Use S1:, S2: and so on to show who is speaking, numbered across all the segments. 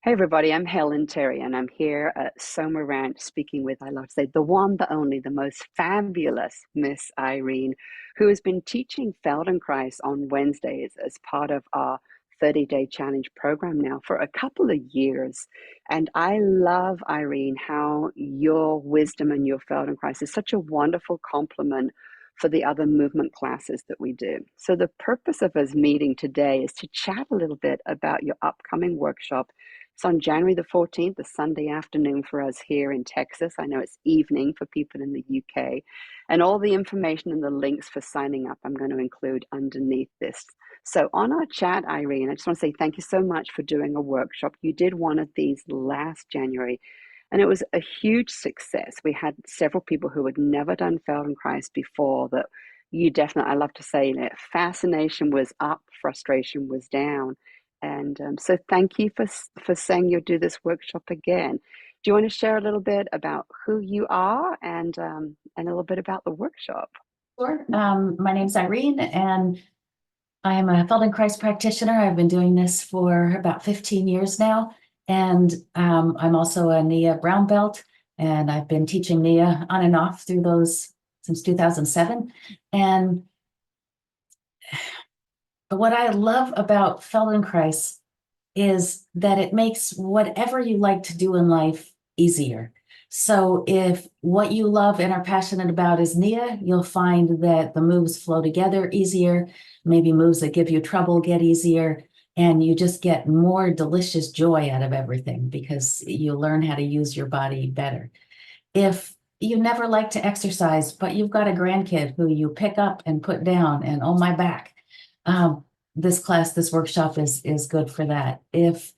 S1: Hey everybody, I'm Helen Terry, and I'm here at Soma Ranch speaking with, I love to say, the one, the only, the most fabulous Miss Irene, who has been teaching Feldenkrais on Wednesdays as part of our 30-day challenge program now for a couple of years. And I love, Irene, how your wisdom and your Feldenkrais is such a wonderful complement for the other movement classes that we do. So the purpose of us meeting today is to chat a little bit about your upcoming workshop. It's on January the 14th, a Sunday afternoon for us here in Texas. I know it's evening for people in the UK. And all the information and the links for signing up, I'm going to include underneath this. So on our chat, Irene, I just want to say thank you so much for doing a workshop. You did one of these last January, and it was a huge success. We had several people who had never done Feldenkrais before that you definitely, I love to say, fascination was up, frustration was down. And so thank you for saying you'll do this workshop again. Do you want to share a little bit about who you are and a little bit about the workshop?
S2: Sure. My name's Irene, and I am a Feldenkrais practitioner. I've been doing this for about 15 years now, and I'm also a Nia brown belt, and I've been teaching Nia on and off through those since 2007. And what I love about Feldenkrais is that it makes whatever you like to do in life easier. So if what you love and are passionate about is Nia, you'll find that the moves flow together easier. Maybe moves that give you trouble get easier, and you just get more delicious joy out of everything because you learn how to use your body better. If you never like to exercise, but you've got a grandkid who you pick up and put down and oh my back, this workshop is good for that. If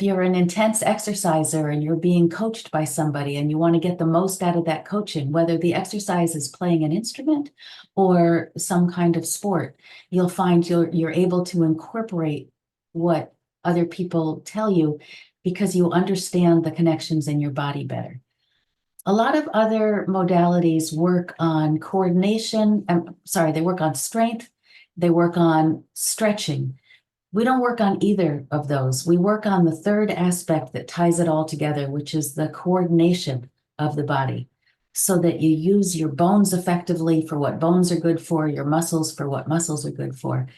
S2: you're an intense exerciser and you're being coached by somebody and you want to get the most out of that coaching, whether the exercise is playing an instrument or some kind of sport, you'll find you're able to incorporate what other people tell you because you understand the connections in your body better. A lot of other modalities work on coordination. They work on strength. They work on stretching. We don't work on either of those. We work on the third aspect that ties it all together, which is the coordination of the body, so that you use your bones effectively for what bones are good for, your muscles for what muscles are good for.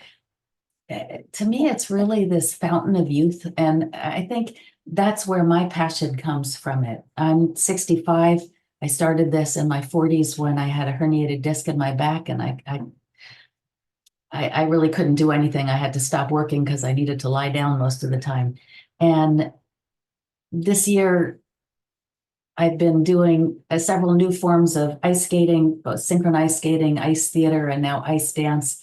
S2: To me, it's really this fountain of youth, and I think that's where my passion comes from it. I'm 65. I started this in my 40s when I had a herniated disc in my back, and I really couldn't do anything. I had to stop working because I needed to lie down most of the time. And this year, I've been doing several new forms of ice skating, both synchronized skating, ice theater, and now ice dance.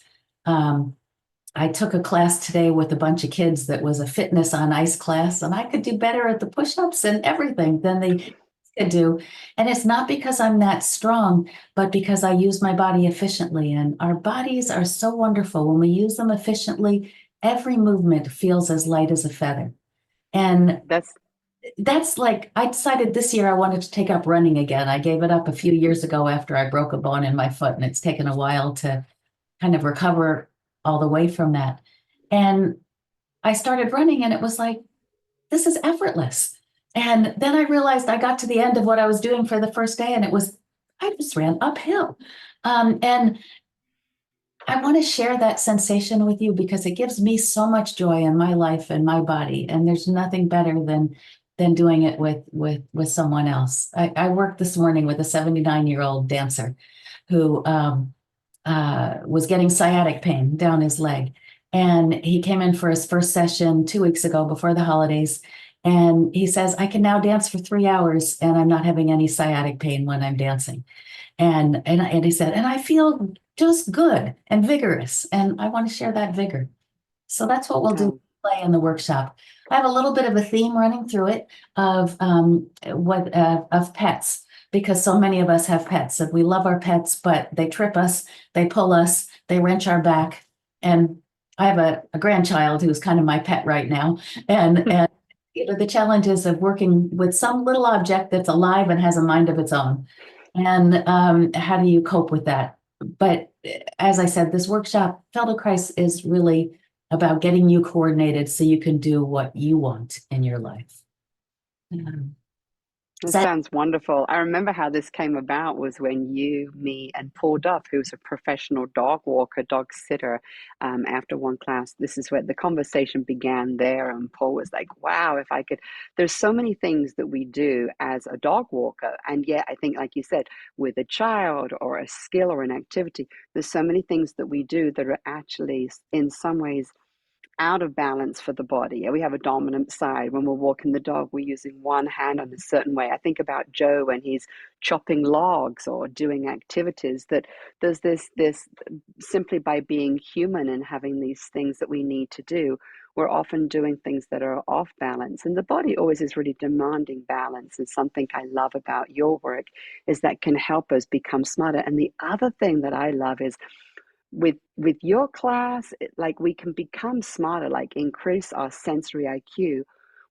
S2: I took a class today with a bunch of kids that was a fitness on ice class, and I could do better at the push-ups and everything than they could do. And it's not because I'm that strong, but because I use my body efficiently. And our bodies are so wonderful. When we use them efficiently, every movement feels as light as a feather. And
S1: That's
S2: that's like, I decided this year I wanted to take up running again. I gave it up a few years ago after I broke a bone in my foot, and it's taken a while to kind of recover all the way from that. And I started running, and it was like, this is effortless. And then I realized I got to the end of what I was doing for the first day, and I just ran uphill. And I want to share that sensation with you because it gives me so much joy in my life and my body. And there's nothing better than doing it with someone else. I worked this morning with a 79-year-old dancer who was getting sciatic pain down his leg. And he came in for his first session 2 weeks ago before the holidays. And he says, I can now dance for 3 hours and I'm not having any sciatic pain when I'm dancing. And he said, and I feel just good and vigorous. And I want to share that vigor. So that's what we'll do play in the workshop. I have a little bit of a theme running through it of pets, because so many of us have pets and we love our pets, but they trip us, they pull us, they wrench our back. And I have a grandchild who's kind of my pet right now. And the challenges of working with some little object that's alive and has a mind of its own. And how do you cope with that? But as I said, this workshop, Feldenkrais, is really about getting you coordinated so you can do what you want in your life.
S1: This
S2: That,
S1: sounds wonderful. I remember how this came about was when you, me, and Paul Duff, who's a professional dog walker, dog sitter, after one class, this is where the conversation began there. And Paul was like, wow, if I could, there's so many things that we do as a dog walker. And yet, I think, like you said, with a child or a skill or an activity, there's so many things that we do that are actually, in some ways, out of balance for the body. We have a dominant side. When we're walking the dog, we're using one hand in a certain way. I think about Joe when he's chopping logs or doing activities, that there's this simply by being human and having these things that we need to do, we're often doing things that are off balance. And the body always is really demanding balance. And something I love about your work is that can help us become smarter. And the other thing that I love is with your class, like we can become smarter, like increase our sensory IQ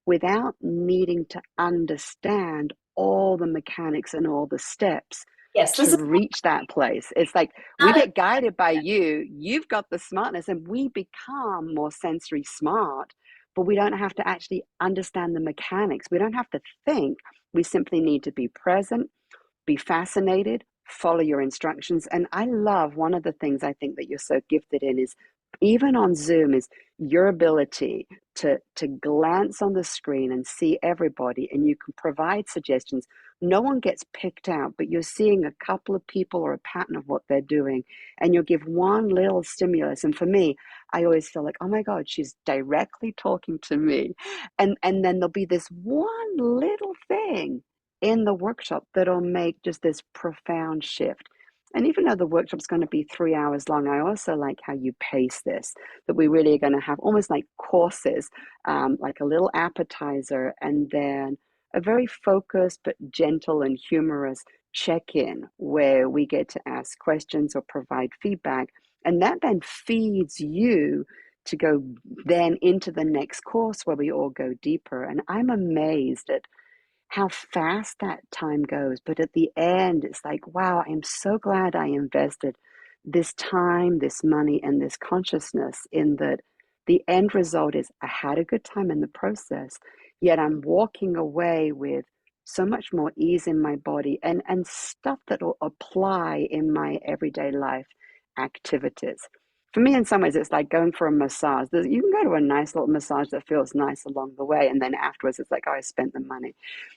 S1: without needing to understand all the mechanics and all the steps
S2: yes,
S1: to
S2: this is
S1: reach that place. It's like we
S2: not a,
S1: get guided by you, you've got the smartness, and we become more sensory smart, but we don't have to actually understand the mechanics. We don't have to think. We simply need to be present, be fascinated, follow your instructions. And I love one of the things I think that you're so gifted in is even on Zoom is your ability to glance on the screen and see everybody, and you can provide suggestions. No one gets picked out, but you're seeing a couple of people or a pattern of what they're doing, and you'll give one little stimulus. And for me, I always feel like, oh my God, she's directly talking to me. And then there'll be this one little thing in the workshop that'll make just this profound shift. And even though the workshop's going to be 3 hours long, I also like how you pace this, that we really are going to have almost like courses, like a little appetizer, and then a very focused but gentle and humorous check-in where we get to ask questions or provide feedback. And that then feeds you to go then into the next course where we all go deeper. And I'm amazed at how fast that time goes. But at the end, it's like, wow, I'm so glad I invested this time, this money, and this consciousness in that. The end result is I had a good time in the process, yet I'm walking away with so much more ease in my body and stuff that will apply in my everyday life activities. For me, in some ways, it's like going for a massage. You can go to a nice little massage that feels nice along the way, and then afterwards, it's like, oh, I spent the money.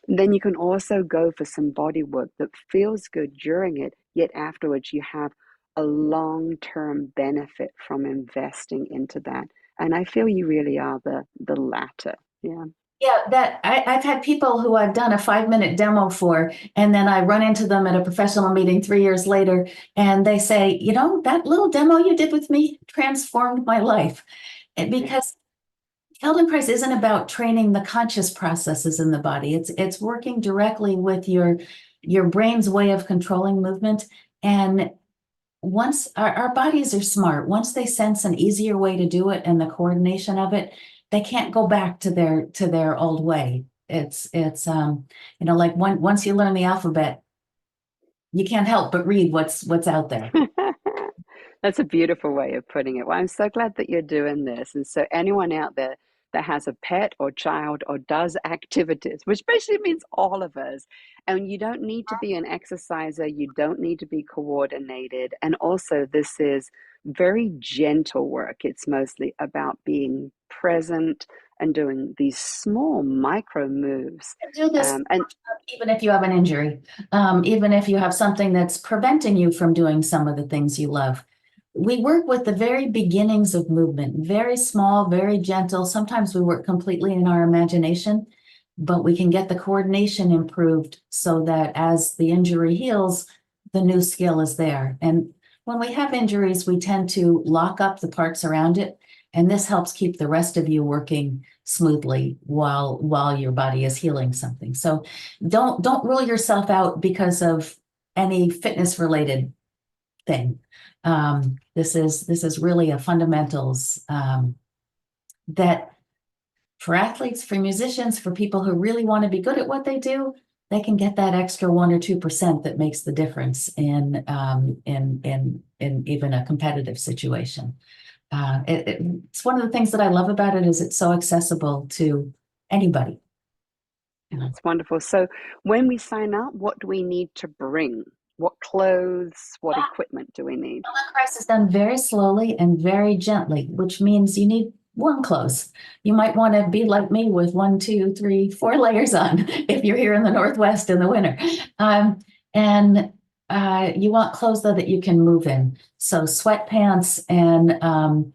S1: And then you can also go for some body work that feels good during it, yet afterwards you have a long-term benefit from investing into that. And I feel you really are the latter. Yeah.
S2: yeah, that I've had people who I've done a 5-minute demo for, and then I run into them at a professional meeting 3 years later, and they say, you know, that little demo you did with me transformed my life. And because Feldenkrais isn't about training the conscious processes in the body. It's working directly with your brain's way of controlling movement. And once our bodies are smart, once they sense an easier way to do it and the coordination of it, they can't go back to their old way. It's like once you learn the alphabet, you can't help but read what's out there.
S1: That's a beautiful way of putting it. Well, I'm so glad that you're doing this. And so, anyone out there that has a pet or child or does activities, which basically means all of us, and you don't need to be an exerciser, you don't need to be coordinated. And also, this is very gentle work. It's mostly about being present and doing these small micro moves.
S2: Do this
S1: And
S2: even if you have an injury, even if you have something that's preventing you from doing some of the things you love. We work with the very beginnings of movement, very small, very gentle. Sometimes we work completely in our imagination, but we can get the coordination improved so that as the injury heals, the new skill is there. And when we have injuries, we tend to lock up the parts around it, and this helps keep the rest of you working smoothly while your body is healing something. So don't rule yourself out because of any fitness related thing. This is really a fundamentals that for athletes, for musicians, for people who really want to be good at what they do, they can get that extra 1 or 2% that makes the difference in even a competitive situation. It's one of the things that I love about it is it's so accessible to anybody. You know.
S1: That's wonderful. So when we sign up, what do we need to bring? What clothes, what equipment do we need?
S2: Feldenkrais is done very slowly and very gently, which means you need warm clothes. You might want to be like me with one, two, three, four layers on if you're here in the Northwest in the winter. And you want clothes though that you can move in. So sweatpants and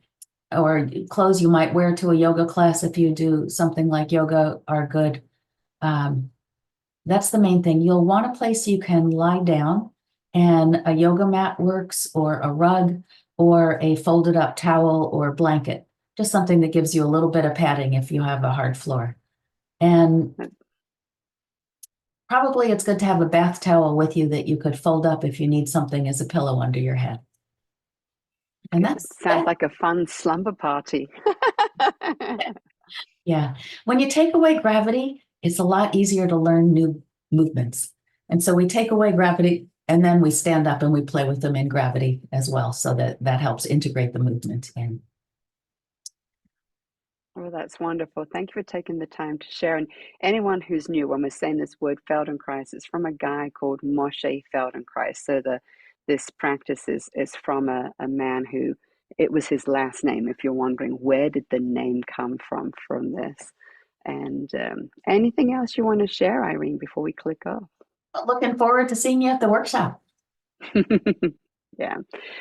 S2: or clothes you might wear to a yoga class if you do something like yoga are good. Um, that's the main thing. You'll want a place you can lie down, and a yoga mat works, or a rug, or a folded up towel or blanket. Just something that gives you a little bit of padding if you have a hard floor. And probably it's good to have a bath towel with you that you could fold up if you need something as a pillow under your head. And
S1: Good.
S2: that's
S1: Sounds like a fun slumber party.
S2: yeah. When you take away gravity, it's a lot easier to learn new movements. And so we take away gravity and then we stand up and we play with them in gravity as well. So that helps integrate the movement in.
S1: Well, that's wonderful. Thank you for taking the time to share. And anyone who's new, when we're saying this word Feldenkrais, it's from a guy called Moshe Feldenkrais. So this practice is from a man who it was his last name. If you're wondering where did the name come from this, and anything else you want to share, Irene, before we click off?
S2: Looking forward to seeing you at the workshop.
S1: Yeah.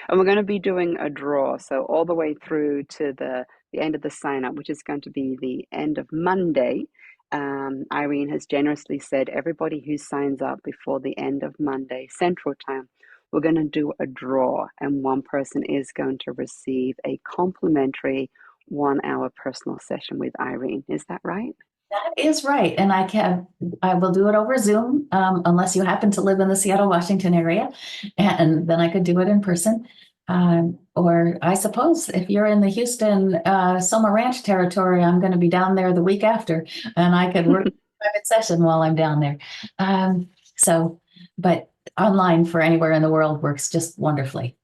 S1: And we're going to be doing a draw. So all the way through to the end of the sign up, which is going to be the end of Monday. Irene has generously said everybody who signs up before the end of Monday Central Time, we're going to do a draw, and one person is going to receive a complimentary 1 hour personal session with Irene. Is that right?
S2: That is right. And I will do it over Zoom, unless you happen to live in the Seattle, Washington area, and then I could do it in person. Or I suppose if you're in the Houston, Soma Ranch territory, I'm going to be down there the week after, and I could work a private session while I'm down there. But online for anywhere in the world works just wonderfully.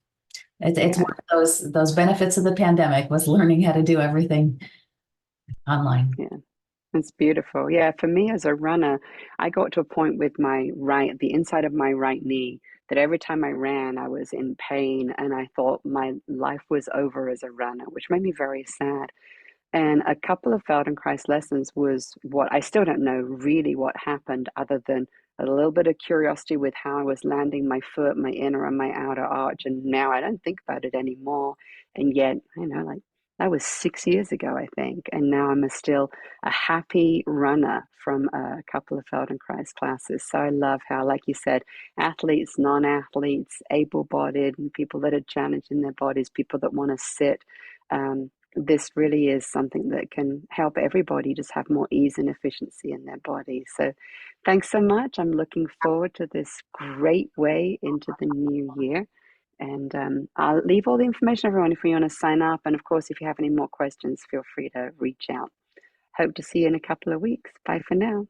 S2: It's
S1: Yeah.
S2: one of those benefits of the pandemic was learning how to do everything online.
S1: Yeah. It's beautiful. Yeah, for me as a runner, I got to a point with the inside of my right knee, that every time I ran, I was in pain and I thought my life was over as a runner, which made me very sad. And a couple of Feldenkrais lessons was what I still don't know really what happened, other than a little bit of curiosity with how I was landing my foot, my inner and my outer arch. And now I don't think about it anymore. And yet, like that was 6 years ago, I think. And now I'm still a happy runner from a couple of Feldenkrais classes. So I love how, like you said, athletes, non-athletes, able-bodied, and people that are challenged in their bodies, people that want to sit. This really is something that can help everybody just have more ease and efficiency in their body. So thanks so much. I'm looking forward to this great way into the new year. And I'll leave all the information, everyone, if you want to sign up. And of course, if you have any more questions, feel free to reach out. Hope to see you in a couple of weeks. Bye for now.